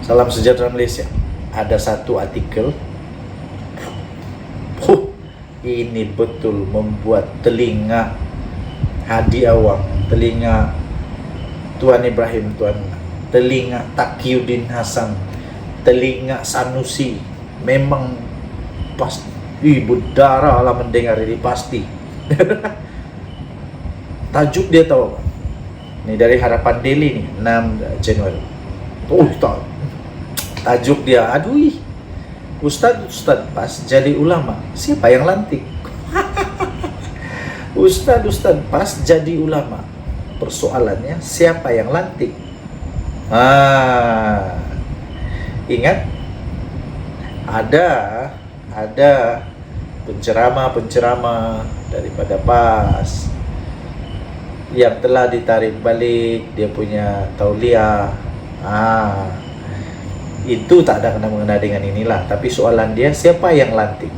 Salam sejahtera Malaysia. Ada satu artikel, ini betul membuat telinga Hadi Awang, telinga Tuan Ibrahim Tuan, telinga Taqiyuddin Hasan, telinga Sanusi memang pasti berdarah lah mendengar ini pasti. Tajuk dia tahu apa? Ini dari Harapan Daily nih, 6 Januari. Tajuk dia, Ustadz pas jadi ulama, siapa yang lantik? Ustadz pas jadi ulama, persoalannya siapa yang lantik? Ingat, ada penceramah daripada PAS yang telah ditarik balik dia punya tauliah. Itu tak ada kena-mengena dengan inilah. Tapi soalan dia, siapa yang lantik?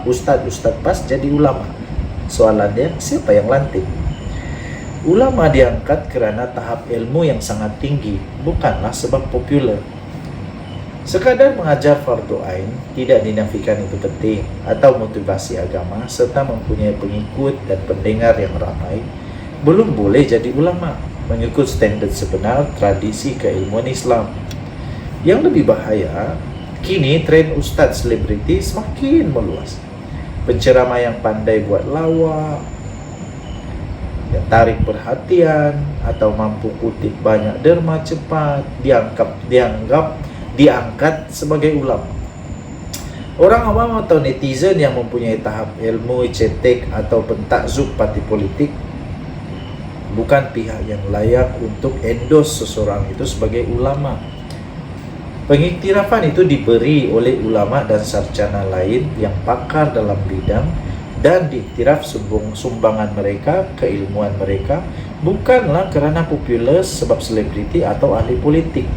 Ustadz pas jadi ulama. Soalan dia, siapa yang lantik? Ulama diangkat kerana tahap ilmu yang sangat tinggi, bukanlah sebab populer. Sekadar mengajar fardu ain tidak dinafikan itu penting, atau motivasi agama serta mempunyai pengikut dan pendengar yang ramai belum boleh jadi ulama mengikut standard sebenar tradisi keilmuan Islam. Yang lebih bahaya, kini tren ustadz selebriti semakin meluas. Penceramah yang pandai buat lawak, yang tarik perhatian, atau mampu kutip banyak derma cepat, diangkat sebagai ulama. Orang awam atau netizen yang mempunyai tahap ilmu cetek atau pentakzub parti politik bukan pihak yang layak untuk endorse seseorang itu sebagai ulama. Pengiktirafan itu diberi oleh ulama dan sarjana lain yang pakar dalam bidang dan diiktiraf sumbangan mereka, keilmuan mereka bukanlah kerana populer sebab selebriti atau ahli politik.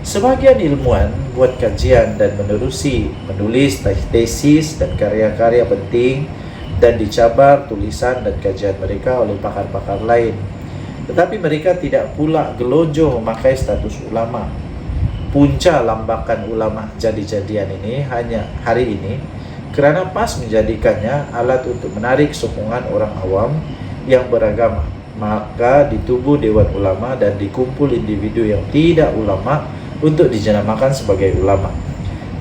Sebagian ilmuwan buat kajian dan menulis tesis dan karya-karya penting dan dicabar tulisan dan kajian mereka oleh pakar-pakar lain. Tetapi mereka tidak pula gelojoh memakai status ulama. Punca lambakan ulama jadi-jadian ini hanya hari ini kerana PAS menjadikannya alat untuk menarik sokongan orang awam yang beragama. Maka ditubuh Dewan Ulama dan dikumpul individu yang tidak ulama untuk dijenamakan sebagai ulama.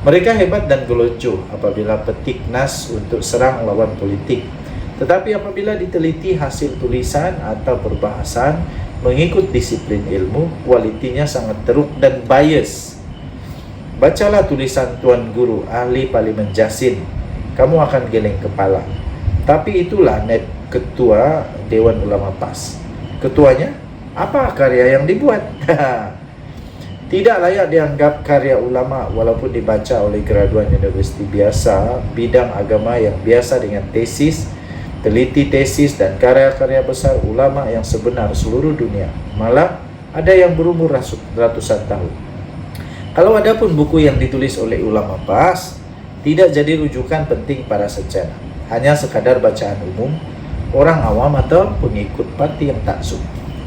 Mereka hebat dan gelojoh apabila petik nas untuk serang lawan politik. Tetapi apabila diteliti hasil tulisan atau perbahasan mengikut disiplin ilmu, kualitinya sangat teruk dan bias. Bacalah tulisan Tuan Guru Ahli Parlimen Jasin, kamu akan geleng kepala. Tapi itulah net Ketua Dewan Ulama PAS. Ketuanya, apa karya yang dibuat? Tidak layak dianggap karya ulama walaupun dibaca oleh graduan universiti biasa, bidang agama yang biasa dengan tesis, teliti tesis dan karya-karya besar ulama yang sebenar seluruh dunia. Malah ada yang berumur ratusan tahun. Kalau ada pun buku yang ditulis oleh ulama PAS, tidak jadi rujukan penting para sarjana. Hanya sekadar bacaan umum, orang awam atau pengikut parti yang taksub.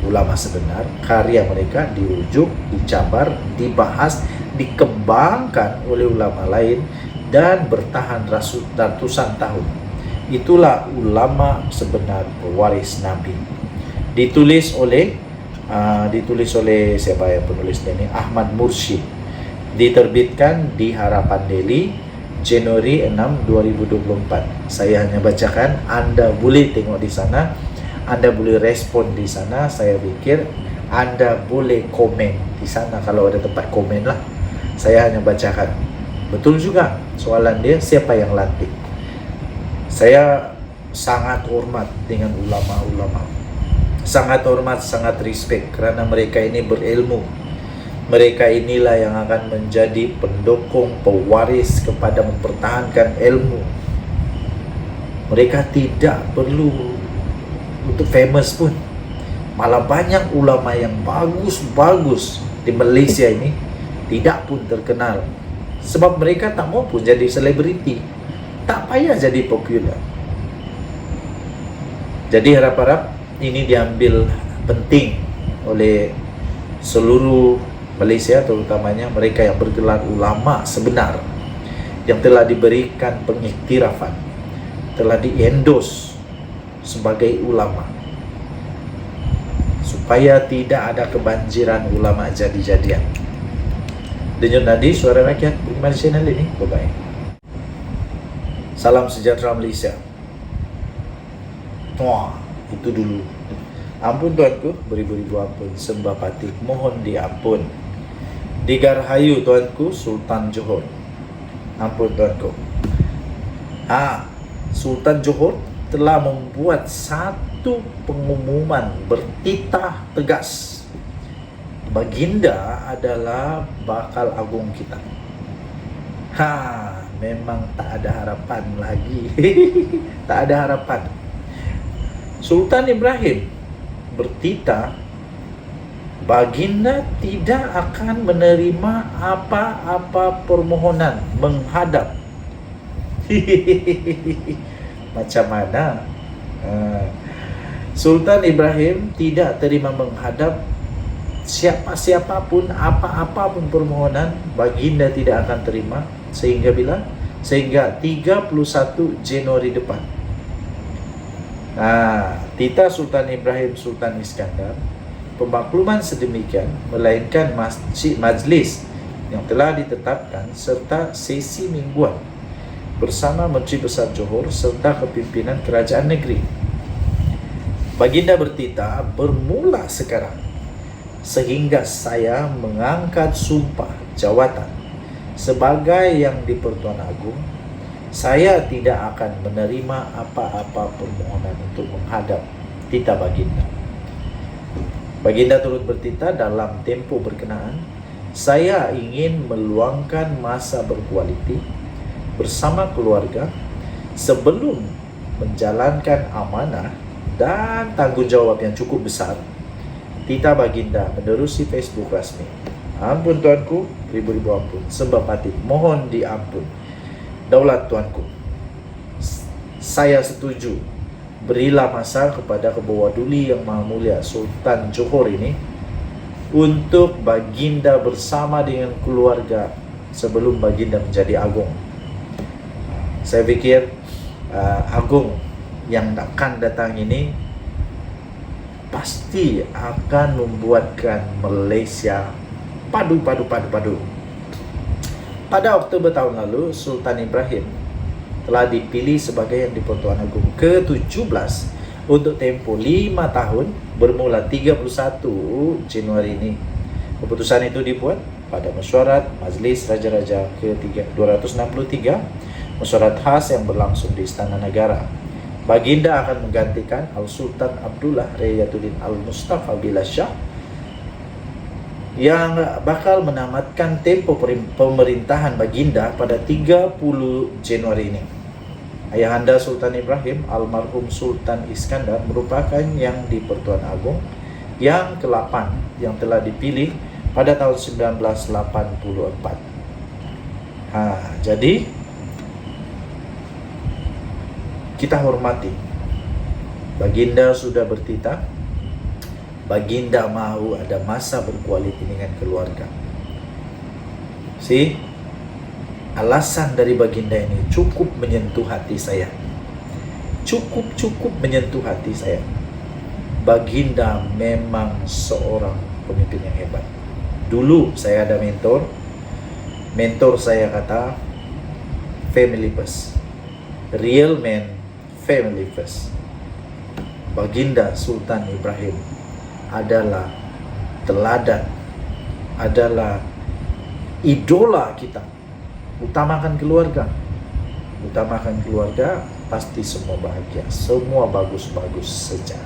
Ulama sebenar, karya mereka dirujuk, dicabar, dibahas, dikembangkan oleh ulama lain dan bertahan ratusan tahun. Itulah ulama sebenar pewaris Nabi. Ditulis oleh siapa yang penulisnya ini? Ahmad Mursyid. Diterbitkan di Harapan Daily Januari 6, 2024. Saya hanya bacakan, Anda boleh tengok di sana, Anda boleh respon di sana. Saya pikir Anda boleh komen di sana kalau ada tempat komen lah. Saya hanya bacakan. Betul juga soalan dia, siapa yang lantik? Saya sangat hormat dengan ulama-ulama. Sangat hormat, sangat respect kerana mereka ini berilmu. Mereka inilah yang akan menjadi pendukung, pewaris kepada mempertahankan ilmu. Mereka tidak perlu untuk famous pun. Malah banyak ulama yang bagus-bagus di Malaysia ini tidak pun terkenal. Sebab mereka tak mau pun jadi selebriti, tak payah jadi popular. Jadi harap-harap ini diambil penting oleh seluruh Malaysia, terutamanya mereka yang bergelar ulama sebenar, yang telah diberikan pengiktirafan, telah diendos sebagai ulama, supaya tidak ada kebanjiran ulama jadi-jadian. Denyut nadi suara rakyat beriman channel ini. Bye-bye. Salam sejahtera Malaysia. Wah, itu dulu. Ampun tuanku, beribu-ribu ampun. Sembah Patik, mohon diampun. Digarhayu tuanku, Sultan Johor. Ampun tuanku. Sultan Johor telah membuat satu pengumuman bertitah tegas. Baginda adalah bakal agung kita. Memang tak ada harapan lagi. Tak ada harapan. Sultan Ibrahim bertitah, baginda tidak akan menerima apa-apa permohonan menghadap. Macam mana? Sultan Ibrahim tidak terima menghadap siapa-siapapun, apa-apapun permohonan, baginda tidak akan terima sehingga bila? Sehingga 31 Januari depan. Titah Sultan Ibrahim Sultan Iskandar, pemakluman sedemikian, melainkan majlis yang telah ditetapkan serta sesi mingguan bersama Menteri Besar Johor serta kepimpinan kerajaan negeri. Baginda bertitah, bermula sekarang sehingga saya mengangkat sumpah jawatan sebagai yang di-Pertuan Agong, saya tidak akan menerima apa-apa permohonan untuk menghadap titah baginda. Baginda turut bertitah dalam tempoh berkenaan, saya ingin meluangkan masa berkualiti bersama keluarga sebelum menjalankan amanah dan tanggung jawab yang cukup besar. Titah baginda menerusi Facebook rasmi. Ampun tuanku, ribu-ribu ampun. Sembah Patik, mohon diampun. Daulat tuanku, saya setuju. Berilah masa kepada Kebawah Duli Yang Maha Mulia Sultan Johor ini untuk baginda bersama dengan keluarga sebelum baginda menjadi agung. Saya pikir agung yang akan datang ini pasti akan membuatkan Malaysia padu. Pada Oktober tahun lalu, Sultan Ibrahim telah dipilih sebagai yang di-Pertuan Agong ke-17 untuk tempoh 5 tahun bermula 31 Januari ini. Keputusan itu dibuat pada mesyuarat Majlis Raja-Raja ke-263, mesyuarat khas yang berlangsung di Istana Negara. Baginda akan menggantikan Al-Sultan Abdullah Rayatuddin Al-Mustafa Billah Shah yang bakal menamatkan tempoh pemerintahan baginda pada 30 Januari ini. Ayahanda Sultan Ibrahim, almarhum Sultan Iskandar, merupakan yang di-Pertuan Agong yang ke-8 yang telah dipilih pada tahun 1984. Jadi kita hormati. Baginda sudah bertitah. Baginda mahu ada masa berkualiti dengan keluarga. Alasan dari baginda ini cukup menyentuh hati saya. Cukup menyentuh hati saya. Baginda memang seorang pemimpin yang hebat. Dulu saya ada mentor. Mentor saya kata, family first. Real man, family first. Baginda Sultan Ibrahim adalah teladan, adalah idola kita. Utamakan keluarga. Utamakan keluarga, pasti semua bahagia. Semua bagus-bagus saja.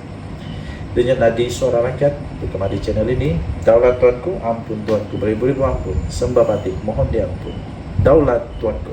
Denyut nadi suara rakyat berkemah di channel ini. Daulat tuanku, ampun tuanku, beribu-ribu ampun. Sembah Patik, mohon diampun. Daulat tuanku.